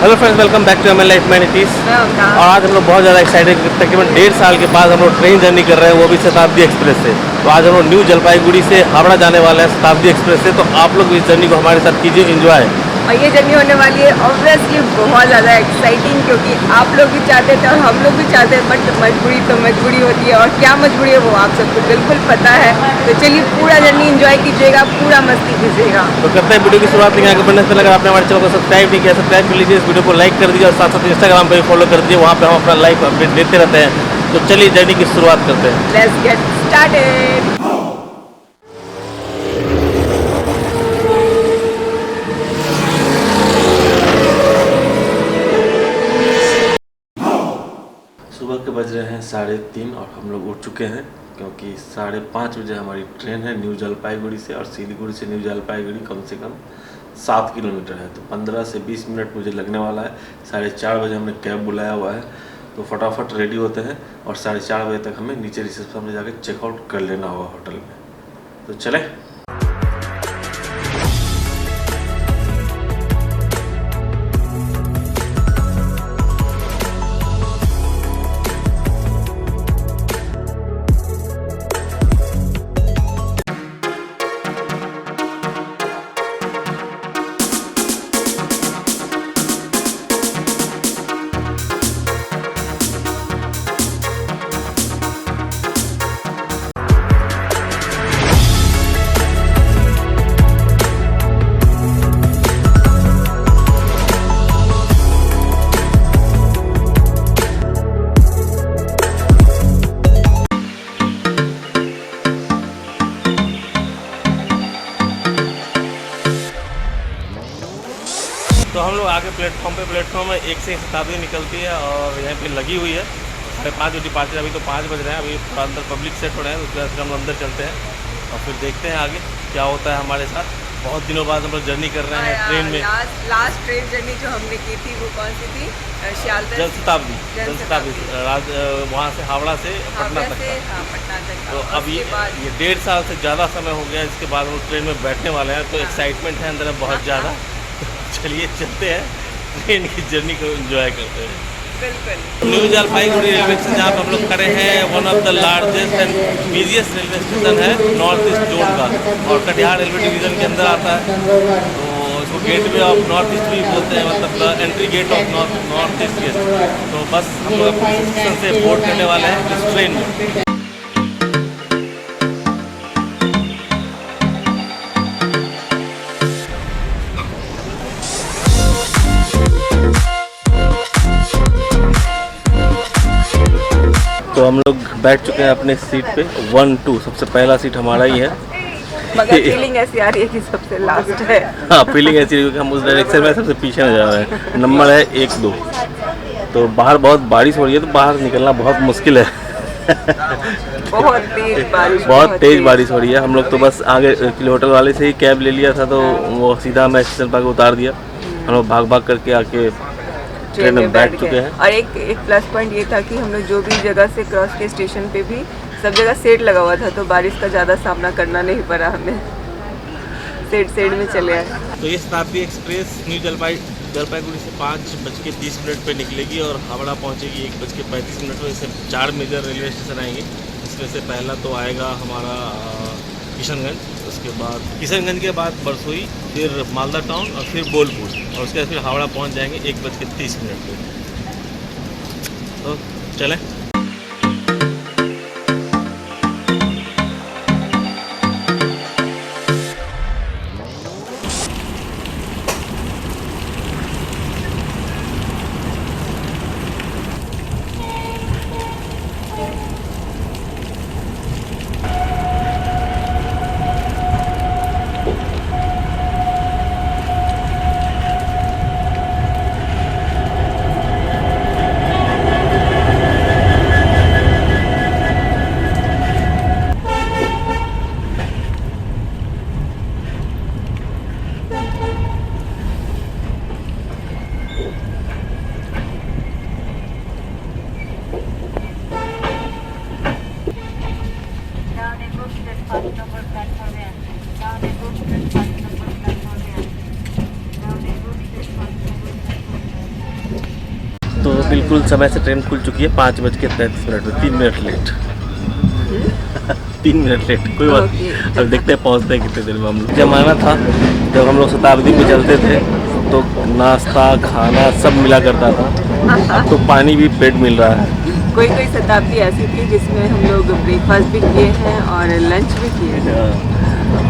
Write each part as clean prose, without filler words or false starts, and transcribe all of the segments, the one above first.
Hello friends, welcome back to ML life मैनिटीज। और आज हम लोग बहुत ज़्यादा एक्साइटेड, तकरीबन 1.5 साल के बाद हम लोग ट्रेन जर्नी कर रहे हैं, वो भी शताब्दी एक्सप्रेस से। तो आज हम लोग न्यू जलपाईगुड़ी से हावड़ा जाने वाले हैं शताब्दी एक्सप्रेस से। तो आप लोग इस जर्नी को हमारे साथ कीजिए एंजॉय। और ये जर्नी होने वाली है ऑब्वियसली बहुत ज़्यादा एक्साइटिंग, क्योंकि आप लोग भी चाहते थे और हम लोग भी चाहते हैं, बट मजबूरी तो मजबूरी होती है। और क्या मजबूरी है वो आप सबको बिल्कुल पता है। तो चलिए पूरा जर्नी एंजॉय कीजिएगा, पूरा मस्ती कीजिएगा। तो करते हैं वीडियो की शुरुआत। लेकिन आगे बढ़ने से अगर आपने हमारे चैनल को सब्सक्राइब नहीं किया, सब्सक्राइब कर लीजिए, इस वीडियो को लाइक कर दीजिए और साथ साथ इंस्टाग्राम पर भी फॉलो कर दीजिए। वहाँ पर हम अपना लाइव अपडेट देते रहते हैं। तो चलिए जर्नी की शुरुआत करते हैं। Let's get started. सुबह के बज रहे हैं 3:30 और हम लोग उठ चुके हैं, क्योंकि 5:30 बजे हमारी ट्रेन है न्यू जलपाईगुड़ी से। और सिलीगुड़ी से न्यू जलपाईगुड़ी कम से कम 7 किलोमीटर है, तो 15 से 20 मिनट मुझे लगने वाला है। 4:30 बजे हमने कैब बुलाया हुआ है, तो फटाफट रेडी होते हैं और 4:30 बजे तक हमें नीचे रिसेप्शन में जाकर चेकआउट कर लेना होगा होटल में। तो चलें। तो हम लोग आगे प्लेटफॉर्म में 1 से 1 शताब्दी निकलती है और यहाँ पे लगी हुई है। 5:30 डिपार्चर, अभी तो 5 बज रहे हैं। अभी थोड़ा अंदर पब्लिक सेट हो रहे हैं, उसके बाद हम अंदर चलते हैं और फिर देखते हैं आगे क्या होता है हमारे साथ। बहुत दिनों बाद हम लोग जर्नी कर रहे हैं ट्रेन में। लास्ट ट्रेन जर्नी जो हमने की थी वो कौन सी थी? जन शताब्दी वहाँ से हावड़ा से पटना तक का। पटना तक। तो अब ये 1.5 साल से ज़्यादा समय हो गया, इसके बाद हम लोग ट्रेन में बैठने वाले हैं। तो एक्साइटमेंट है अंदर में बहुत ज़्यादा। चलिए चलते हैं, ट्रेन की जर्नी को एंजॉय करते हैं। बिल्कुल। न्यू जलपाईगुड़ी रेलवे स्टेशन जहाँ पर हम लोग खड़े हैं, one of the largest and busiest railway station है नॉर्थ ईस्ट जोन का, और कटिहार रेलवे डिवीज़न के अंदर आता है। तो इसको गेटवे ऑफ नॉर्थ ईस्ट भी बोलते हैं, मतलब entry gate of North East gate. तो बस हम लोग अपने स्टेशन से बोर्ड करने वाले हैं इस ट्रेन में। तो हम लोग बैठ चुके हैं अपने सीट पे 1-2, सबसे पहला सीट हमारा ही है। मगर फीलिंग ऐसी आ रही है कि सबसे लास्ट है। हाँ, फीलिंग ऐसी है क्योंकि हम उस डायरेक्शन में सबसे पीछे न जा रहे हैं। नंबर है 1-2। तो बाहर बहुत बारिश हो रही है, तो बाहर निकलना बहुत मुश्किल है। बहुत तेज बारिश हो रही है। हम लोग तो बस आगे एक्चुअली होटल वाले से ही कैब ले लिया था, तो वो सीधा हमें स्टेशन पर उतार दिया। हम लोग भाग करके आके ट्रेन में बैठ चुके हैं। और एक प्लस पॉइंट ये था कि हम लोग जो भी जगह से क्रॉस के स्टेशन पे भी सब जगह सेट लगा हुआ था, तो बारिश का ज़्यादा सामना करना नहीं पड़ा हमें। सेट में चले आए। तो ये शताब्दी एक्सप्रेस न्यू जलपाईगुड़ी से 5:30 पे निकलेगी और हावड़ा पहुंचेगी 1:35 में। इससे 4 मेजर रेलवे स्टेशन आएंगे। इसमें से पहला तो आएगा हमारा किशनगंज, उसके बाद किशनगंज के बाद बरसोई, फिर मालदा टाउन और फिर बोलपुर, और उसके बाद फिर हावड़ा पहुंच जाएंगे 1:30 पे। तो चलें। बिल्कुल समय से ट्रेन खुल चुकी है, 5:33 में, 3 मिनट लेट। 3 मिनट लेट, कोई बात नहीं। अब देखते हैं पहुँचते हैं कितने देर में हम लोग। जमाना था जब हम लोग शताब्दी में चलते थे तो नाश्ता खाना सब मिला करता था, अब तो पानी भी पेट मिल रहा है। कोई कोई शताब्दी ऐसी थी जिसमें हम लोग ब्रेकफास्ट भी किए हैं और लंच भी किए हैं।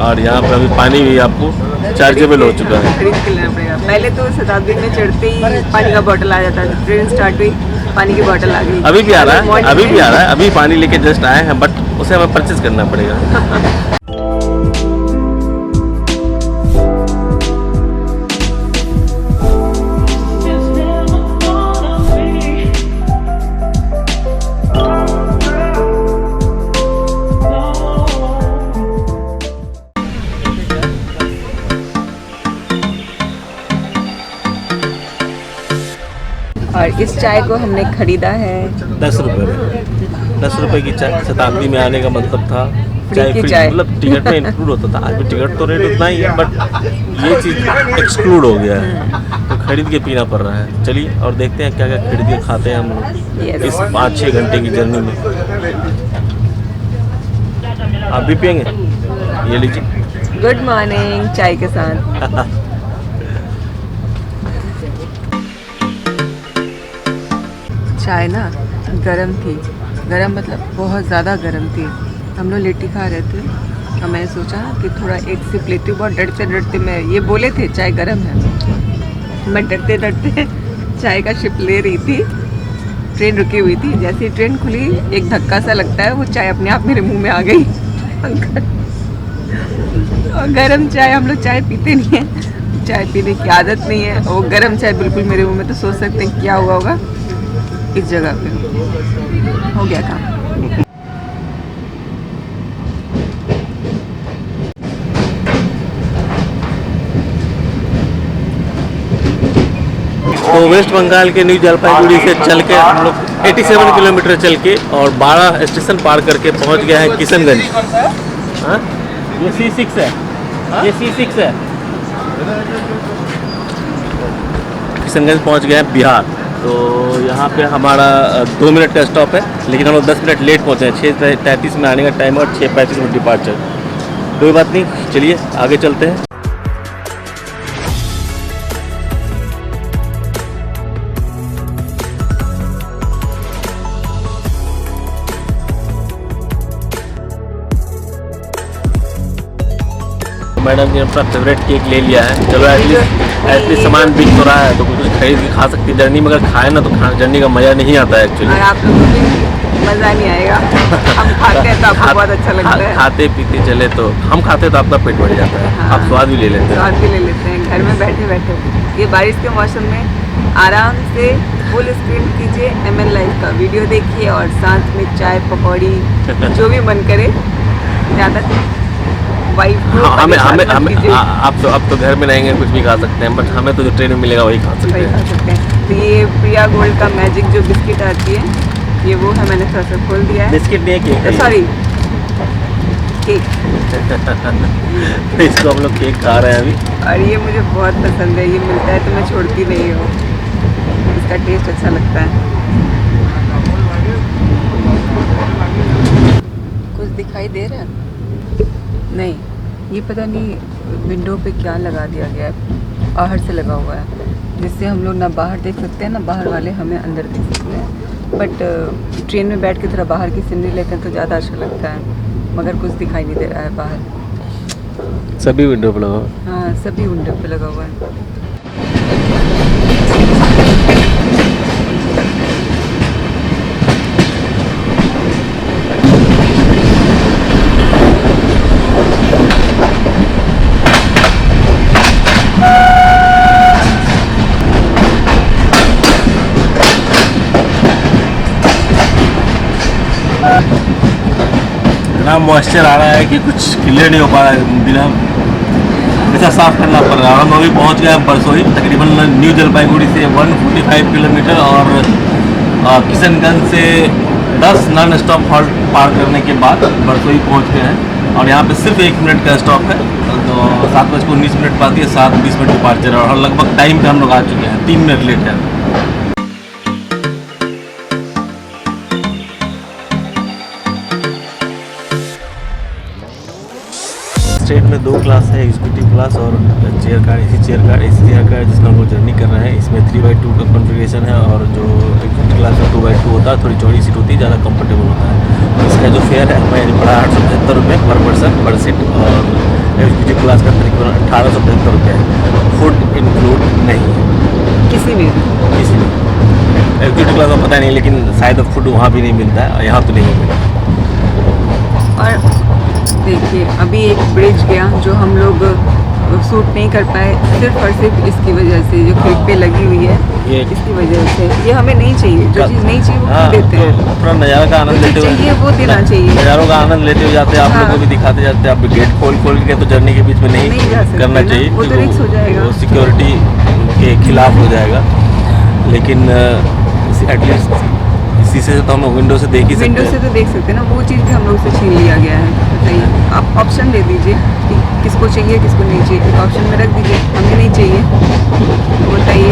और यहाँ पर अभी पानी भी आपको चार्जेबल हो चुका है, खरीद के लेना पड़ेगा। पहले तो शताब्दी में चढ़ते ही पानी का बोतल आ जाता था, ट्रेन स्टार्ट हुई पानी की बोतल आ गई। अभी भी आ रहा है, अभी भी आ रहा है, अभी पानी लेके जस्ट आए हैं, बट उसे हमें परचेज करना पड़ेगा। और इस चाय को हमने खरीदा है 10 रुपये में। 10 रुपये की चाय, शताब्दी में आने का मतलब था फ्री की चाय। मतलब टिकट में इंक्लूड होता था। आज भी टिकट तो रेट उतना ही है, बट ये चीज़ एक्सक्लूड हो गया है, तो खरीद के पीना पड़ रहा है। चलिए और देखते हैं क्या क्या खरीद के खाते हैं हम लोग इस 5-6 घंटे की जर्नी में। आप भी पियेंगे? ये लीजिए। गुड मॉर्निंग चाय के साथ। चाय ना गरम थी, गरम मतलब बहुत ज़्यादा गरम थी। हम लोग लिट्टी खा रहे थे और मैंने सोचा कि थोड़ा एक सिप लेती हूँ। बहुत डरते डरते मैं ये बोले थे चाय गरम है, मैं डरते डरते चाय का सिप ले रही थी। ट्रेन रुकी हुई थी, जैसे ही ट्रेन खुली एक धक्का सा लगता है, वो चाय अपने आप मेरे मुंह में आ गई। और गरम चाय, हम लोग चाय पीते नहीं हैं, चाय पीने की आदत नहीं है, वो गरम चाय बिल्कुल मेरे मुंह में, तो सोच सकते हैं क्या हुआ होगा इस जगह पे। हो गया काम। तो वेस्ट बंगाल के न्यू जलपाईगुड़ी से चल के हम लोग 87 किलोमीटर चल के और 12 स्टेशन पार करके पहुंच गया है किशनगंज। हाँ, ये C6 है, ये C6 है। किशनगंज पहुंच गए हैं बिहार। तो यहाँ पे हमारा 2 मिनट का स्टॉप है, लेकिन हम लोग 10 मिनट लेट पहुँचे हैं। 6:33 में आने का टाइम और 6:35 में डिपार्चर। कोई बात नहीं, चलिए आगे चलते हैं। मैडम ने अपना फेवरेट केक ले लिया है। चलो एटलीस्ट सामान बिक तो रहा है, तो कुछ खरीद के खा सकती है। जर्नी में अगर खाए ना तो जर्नी का मज़ा नहीं आता है एक्चुअली। और आप लोगों को भी मज़ा नहीं आएगा। हम खाते हैं तो आपको बहुत अच्छा लगता है। खाते पीते चले तो हम खाते तो आपका पेट भर जाता है। हाँ, आप स्वाद भी ले लेते हैं। स्वाद भी ले लेते हैं घर में बैठे बैठे। ये बारिश के मौसम में आराम से फुल स्क्रीन कीजिए MN लाइव का वीडियो देखिए और साथ में चाय पकौड़ी जो भी मन करे। ज़्यादा वाइफ को हमें आप तो घर में रहेंगे कुछ भी खा सकते हैं, बट हमें तो जो ट्रेन में मिलेगा वही खा सकते हैं। तो ये प्रिया गोल्ड का मैजिक जो बिस्किट आती है, ये वो है। मैंने थोड़ा सा खोल दिया है। बिस्किट नहीं है, केक है। Sorry, cake. तो इसको हम लोग केक खा रहे हैं अभी। और ये मुझे बहुत पसंद है, ये मिलता है तो मैं छोड़ती नहीं हूँ। इसका टेस्ट अच्छा लगता है। कुछ दिखाई दे रहा है? नहीं, ये पता नहीं विंडो पे क्या लगा दिया गया है, बाहर से लगा हुआ है, जिससे हम लोग ना बाहर देख सकते हैं ना बाहर वाले हमें अंदर देख सकते हैं। बट ट्रेन में बैठ के थोड़ा बाहर की सीनरी लेते हैं तो ज़्यादा अच्छा लगता है, मगर कुछ दिखाई नहीं दे रहा है बाहर। सभी विंडो पे लगा हुआ? हाँ, सभी विंडो पे लगा हुआ है। इतना मॉइस्चर आ रहा है कि कुछ क्लियर नहीं हो पा रहा है, बिना ऐसा साफ करना पड़ रहा है। हम अभी पहुंच गए हैं बरसोई, तकरीबन न्यू जलपाईगुड़ी से 145 किलोमीटर और किशनगंज से 10 नॉन स्टॉप हॉल्ट पार करने के बाद बरसोई पहुंच गए हैं। और यहाँ पे सिर्फ 1 मिनट का स्टॉप है, तो 7:19 पाती है, 7:20 डिपार्चर और लगभग टाइम पे हम लोग आ चुके हैं। 3 मिनट लेट है। इस ट्रेन में 2 क्लास है, एग्जीक्यूटिव क्लास और chair car, AC chair car जिसमें हम लोग जर्नी कर रहे हैं। इसमें 3x2 का कॉन्फ़िगरेशन है और जो एग्जीक्यूटिव क्लास में 2x2 होता है, थोड़ी चौड़ी सीट होती है, ज़्यादा कंफर्टेबल होता है। इसका जो फेयर है हमें पड़ा 875 रुपये पर पर्सन पर सीट और एग्जीक्यूटिव क्लास का तकरीबन 1875 रुपये है। फूड इंक्लूड नहीं है किसी में एग्जीक्यूटिव क्लास में, पता नहीं, लेकिन शायद फूड वहाँ भी नहीं मिलता है और यहाँ तो नहीं मिलता। और देखिए अभी एक ब्रिज गया जो हम लोग शूट नहीं कर पाए सिर्फ और सिर्फ इसकी वजह से, जो क्लिप पे लगी हुई है ये इसकी वजह से। ये हमें नहीं चाहिए, जो चीज़ नहीं चाहिए वो हाँ, क्यों देते हैं। तो अपना नज़ारा का आनंद लेते हुए चाहिए वो देना चाहिए। नज़ारों का आनंद लेते हुए जाते हैं, आप लोग को भी दिखाते जाते हैं। आप गेट खोल के तो जर्नी के बीच में नहीं जा सकते करना ना, चाहिए, वो तो रिस्क हो जाएगा, वो सिक्योरिटी के खिलाफ हो जाएगा। लेकिन एटलीस्ट शीशे से तो हम विंडो से देख ही सकते हैं। विंडो से तो देख सकते हैं ना, वो चीज़ भी हम लोग से छीन लिया गया है। बताइए, आप ऑप्शन दे दीजिए कि किसको चाहिए किसको नहीं चाहिए, एक ऑप्शन में रख दीजिए हमें नहीं चाहिए। तो बताइए,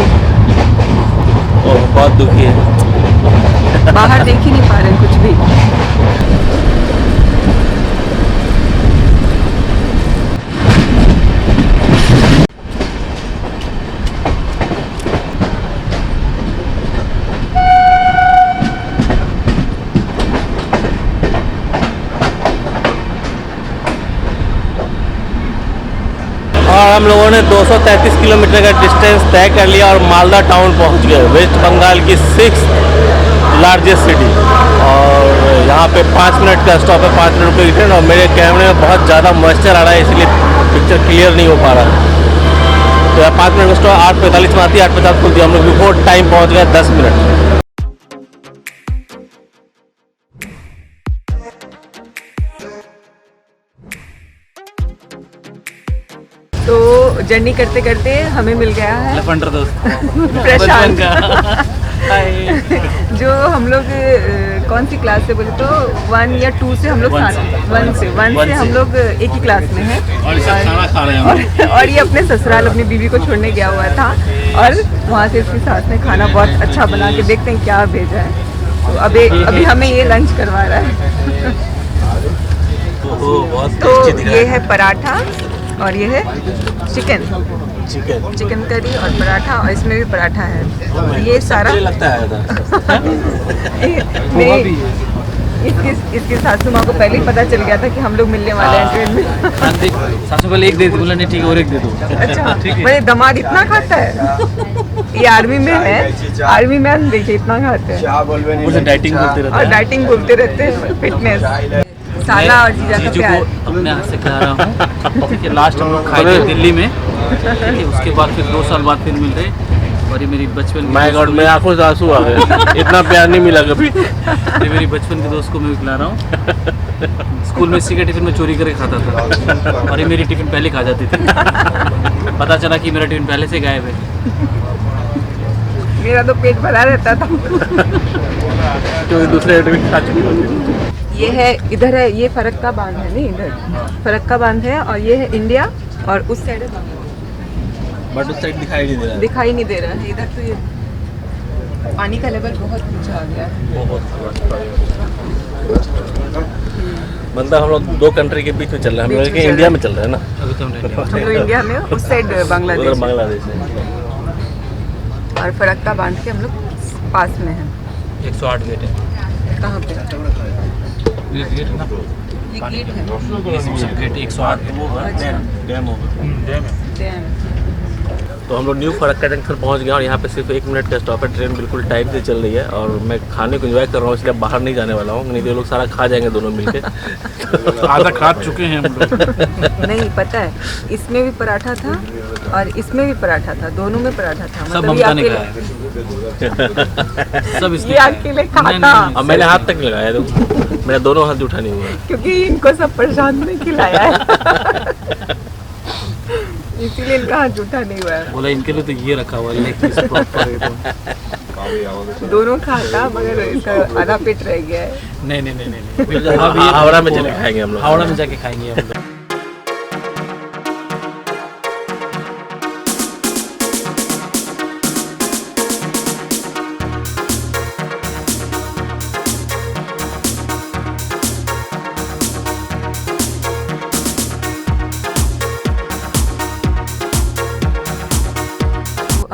और बहुत दुखी है। बाहर देख ही नहीं पा रहे हैं कुछ भी। और हम लोगों ने 233 किलोमीटर का डिस्टेंस तय कर लिया और मालदा टाउन पहुंच गए, वेस्ट बंगाल की 6th लार्जेस्ट सिटी। और यहाँ पे 5 मिनट का स्टॉप है, 5 मिनट रुपये की ट्रेन। और मेरे कैमरे में बहुत ज़्यादा मॉइस्चर आ रहा है, इसलिए पिक्चर क्लियर नहीं हो पा रहा है। तो यहाँ 5 मिनट का स्टॉप 8:45 में आती है, 8:50 खुलती है। हम लोग बिफोर टाइम पहुँच गए 10 मिनट। तो जर्नी करते करते हमें मिल गया है लफंडर दोस्त प्रशांत हाय। जो हम लोग कौन सी क्लास से बोले तो 1 या 2 से हम लोग One साथ से। 1 से हम लोग एक ही क्लास में हैं। और इसका खाना खा रहे हैं हम। और ये अपने ससुराल अपनी बीवी को छोड़ने गया हुआ था और वहाँ से इसकी सास ने खाना बहुत अच्छा बना के, देखते हैं क्या भेजा है। तो अभी हमें ये लंच करवा रहा है। तो ये है पराठा और ये है चिकन करी और पराठा, और इसमें भी पराठा है। ये सारा लगता है इसकी सासू माँ को पहले ही पता चल गया था कि हम लोग मिलने वाले हैं ट्रेन में। सबसे पहले एक दे दो, बोला नहीं ठीक है और एक दे दो। अच्छा, मेरे दामाद इतना खाता है। ये आर्मी में है, आर्मी मैन देखिए इतना खाते हैं। मुझे डाइटिंग बोलते रहते और हैं। डाइटिंग बोलते रहते हैं, फिटनेस। साला और जीजा का जीजू प्यार। को अपने हाथ से खिला रहा हूँ। ठीक है, लास्ट हम लोग खाए थे दिल्ली में, ठीक है, उसके बाद फिर 2 साल बाद फिर मिल रहे। और ये मेरी बचपन की माय गॉड, दोस्त मेरे आंखों से आंसू आ गए। इतना प्यार नहीं मिला कभी। ये मेरी बचपन के दोस्त को मैं खिला रहा हूँ। स्कूल में इसी का टिफिन में चोरी करके खाता था और ये मेरी टिफिन पहले खा जाती थी। पता चला कि मेरा टिफिन पहले से गायब है। मेरा तो पेट भरा रहता था। क्योंकि दूसरे टिफिन खा चुकी होती। ये है, इधर है, ये फरक्का बांध है, नहीं इधर फरक्का बांध है, और ये है इंडिया, और उस साइड है बांग्लादेश। बट उस साइड दिखाई नहीं दे रहा है। दिखाई नहीं दे रहा है इधर। तो ये पानी का लेवल बहुत नीचे आ गया है। मतलब हम लोग 2 कंट्री के बीच में चल रहे हैं। हम लोग इंडिया में चल रहे हैं ना। अभी तो हम हम लोग इंडिया में, उस साइड उधर बांग्लादेश, बांग्लादेश है। और फरक्का बांध के हम लोग पास में हैं। 108 गेट है। कहाँ पे? ये गेट है ना, ये गेट है। ये गेट 108 है। डैम होगा। डैम। तो हम लोग न्यू फरक्का जंक्शन पहुंच गए और यहाँ पे सिर्फ 1 मिनट का स्टॉप है। ट्रेन बिल्कुल टाइम से चल रही है और मैं खाने को एंजॉय कर रहा हूँ, इसलिए बाहर नहीं जाने वाला हूँ, नहीं तो ये लोग सारा खा जाएंगे दोनों मिलके। आधा खा चुके हैं हम लोग। नहीं, पता है इसमें भी पराठा था और इसमें भी पराठा था, दोनों में पराठा था। सब मतलब ये ममता ने अकेले- खाया। सब इसने ये अकेले खाता, अब मैंने हाथ तक लगाया, तो मेरा दोनों हाथ उठा नहीं हुआ। क्योंकि इनको सब प्रशांत ने खिलाया है। इसीलिए इनका हाथ जूठा नहीं हुआ है। बोला इनके लिए तो ये रखा हुआ है, लेग पीस प्रॉपर एकदम। दोनों खाता मगर इसका आधा पेट रह गया है। नहीं नहीं नहीं नहीं, हावड़ा में चले खाएंगे हम लोग। हावड़ा में जाके खाएंगे हम लोग।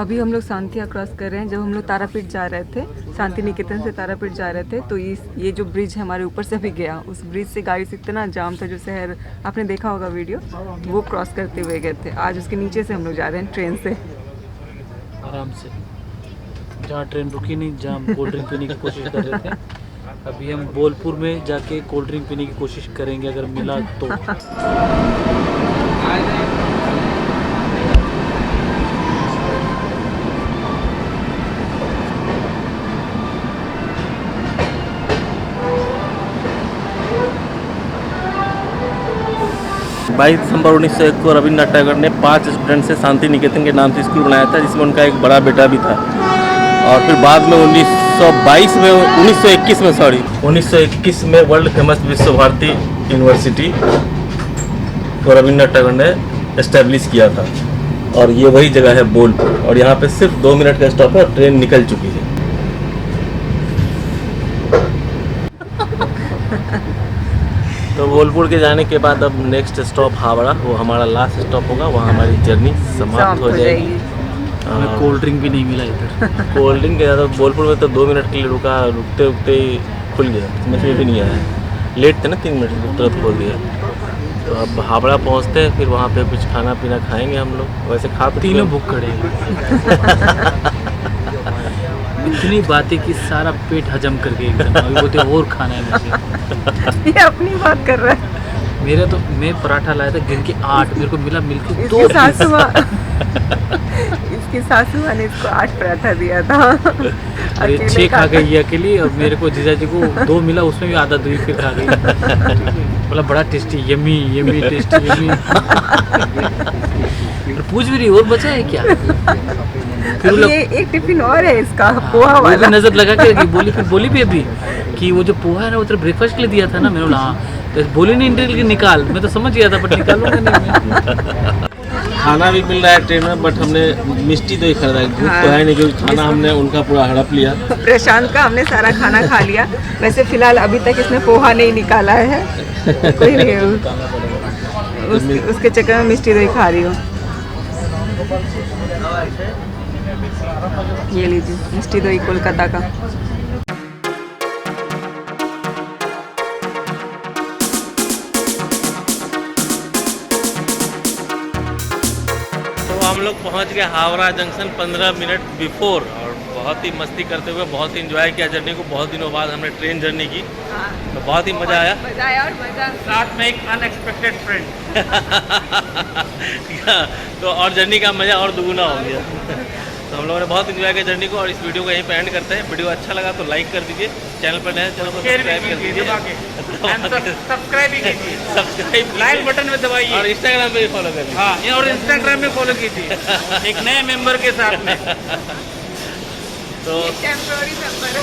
अभी हम लोग शांतिया क्रॉस कर रहे हैं। जब हम लोग तारापीठ जा रहे थे, शांति निकेतन से तारापीठ जा रहे थे, तो ये जो ब्रिज है हमारे ऊपर से भी गया। उस ब्रिज से गाड़ी से इतना जाम था, जो शहर आपने देखा होगा वीडियो, वो क्रॉस करते हुए गए थे। आज उसके नीचे से हम लोग जा रहे हैं ट्रेन से, आराम से। जहाँ ट्रेन रुकी नहीं, जहाँ हम कोल्ड ड्रिंक पीने की कोशिश कर रहे थे, अभी हम बोलपुर में जाके कोल्ड ड्रिंक पीने की कोशिश करेंगे, अगर मिला तो। बाईस दिसंबर 1901 को रविन्द्रनाथ टैगोर ने 5 स्टूडेंट से शांति निकेतन के नाम से स्कूल बनाया था, जिसमें उनका एक बड़ा बेटा भी था। और फिर बाद में 1921 में वर्ल्ड फेमस विश्व भारती यूनिवर्सिटी को रविन्द्रनाथ टैगोर ने एस्टेब्लिश किया था। और ये वही जगह है बोलपुर, और यहाँ पे सिर्फ 2 मिनट का स्टॉप है और ट्रेन निकल चुकी है। तो बोलपुर के जाने के बाद अब नेक्स्ट स्टॉप हावड़ा, वो हमारा लास्ट स्टॉप होगा। वहाँ हमारी जर्नी समाप्त हो जाएगी। हमें कोल्ड ड्रिंक भी नहीं मिला इधर। कोल्ड ड्रिंक ज़्यादा बोलपुर में तो 2 मिनट के लिए रुका, रुकते रुकते ही खुल गया, समझ में भी नहीं आया। लेट थे ना 3 मिनट, तुरंत खोल दिया। तो अब हावड़ा पहुँचते हैं, फिर वहाँ पे कुछ खाना पीना खाएंगे हम लोग। वैसे खा तो तीनों भूख खड़े हैं। इतनी बातें कि सारा पेट हजम करके एकदम अभी बोलते और खाना है मुझे। ये अपनी बात कर रहा है। मेरा तो, मैं पराठा लाया था गिन के 8, मेरे को मिला मिल के 2 इसकी सासू माँ ने इसको 8 पराठा दिया था। अरे 6 खा गई ये अकेली, और मेरे को जीजा जी को 2 मिला, उसमें भी आधा दूध फिर खा गई। बोला बड़ा tasty, yummy yummy tasty yummy. पूछ भी रही और बचा है क्या? फिर ये एक टिफिन और है इसका, पोहा वाला। नजर लगा के बोली भी अभी कि वो जो पोहा है ना, वो तेरे ब्रेकफास्ट के लिए दिया था ना। मैंने बोला हाँ, तो बोली नहीं इंटरव्यू निकाल, मैं तो समझ गया था बट निकालूंगा नहीं मैं। खाना भी मिल रहा है ट्रेन में, बट हमने मिष्टी दही खरीदा है, भूख तो है नहीं, क्योंकि खाना हमने उनका पूरा हड़प लिया। प्रशांत का हमने सारा खाना खा लिया। वैसे फिलहाल अभी तक इसने पोहा नहीं निकाला है, कोई नहीं। उसके चक्कर में मिष्टी दही खा रही हूँ। ये लीजिए मिष्टी दही कोलकाता का। तो हम लोग पहुंच गए हावड़ा जंक्शन 15 मिनट बिफोर, और बहुत ही मस्ती करते हुए बहुत ही एंजॉय किया जर्नी को। बहुत दिनों बाद हमने ट्रेन जर्नी की, तो बहुत ही मज़ा आया। और मज़ा साथ में एक अनएक्सपेक्टेड फ्रेंड। तो और जर्नी का मज़ा और दुगुना हो गया। तो हम लोगों ने बहुत एंजॉय किया जर्नी को, और इस वीडियो को यहीं पे एंड करते हैं। वीडियो अच्छा लगा तो लाइक कर दीजिए, चैनल पर नए चैनल को सब्सक्राइब कर दीजिए, सब्सक्राइब भी कीजिए, सब्सक्राइब लाइक बटन में दबाइए, और इंस्टाग्राम पे भी फॉलो कर लीजिए। हाँ, और इंस्टाग्राम में फॉलो कीजिए एक नए मेंबर के साथ में। तो टेम्पोररी मेंबर है।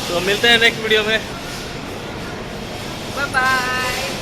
तो मिलते हैं नेक्स्ट वीडियो में। Bye bye.